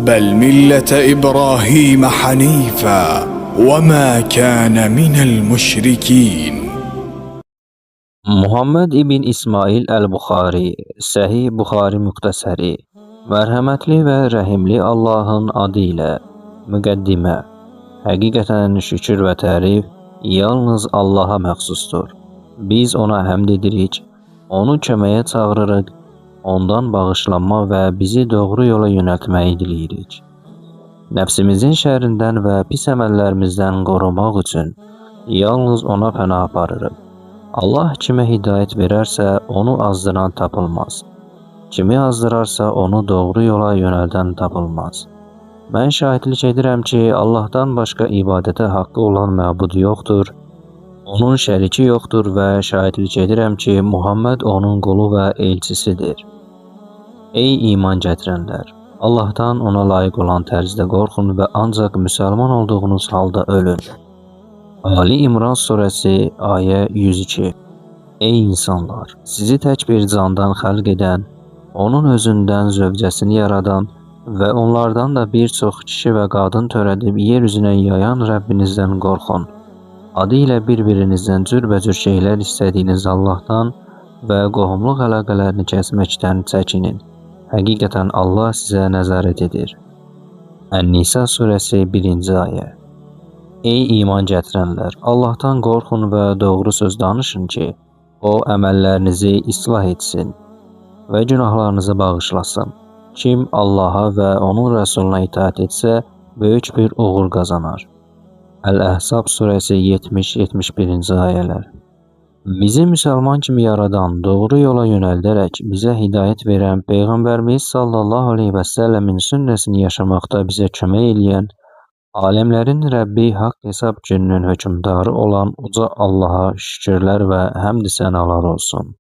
بل ملة إبراهيم حنيفا وما كان من المشركين. Muhammed ibn İsmail el-Buxari, Səhih Buxari müxtəsəri, mərhəmətli və rəhimli Allahın adı ilə müqəddimə. Həqiqətən şükür və tərif yalnız Allaha məxsusdur. Biz ona həmd edirik, onu köməyə çağırırıq, ondan bağışlanma və bizi doğru yola yönəltməyi diləyirik. Nəfsimizin şərrindən və pis əməllərimizdən qorumaq üçün yalnız ona pənah aparırıq. Allah kimə hidayət verərsə, onu azdıran tapılmaz. Kimi azdırarsa, onu doğru yola yönəldən tapılmaz. Mən şahidlik edirəm ki, Allahdan başqa ibadətə haqqı olan məbud yoxdur, onun şəriki yoxdur və şahidlik edirəm ki, Muhammed onun qulu və elçisidir. Ey iman gətirənlər! Allahdan ona layiq olan tərzdə qorxun və ancaq müsəlman olduğunuz halda ölün. Ali İmran surəsi, ayə 102. Ey insanlar! Sizi tək bir candan xəlq edən, onun özündən zövcəsini yaradan və onlardan da bir çox kişi və qadın törədib yer üzünə yayan Rəbbinizdən qorxun. Adı ilə bir-birinizdən cürbəcür şeylər istədiyiniz Allahdan və qohumluq əlaqələrini kəsməkdən çəkinin. Həqiqətən Allah sizə nəzarət edir. Ən-Nisa surəsi 1-ci ayə. Ey iman gətirənlər! Allahdan qorxun və doğru söz danışın ki, o əməllərinizi islah etsin və günahlarınızı bağışlasın. Kim Allaha və onun rəsuluna itaat etsə, böyük bir uğur qazanar. Əl-Əhzab surəsi 70-71-ci ayələr. Bizi müsəlman kimi yaradan, doğru yola yönəldərək bizə hidayət verən Peyğəmbərimiz sallallahu aleyhi və səlləmin sünnəsini yaşamaqda bizə kömək eləyən, aləmlərin Rəbbi haqq hesab gününün hökmdarı olan uca Allaha şükürlər və həmd sənalar olsun.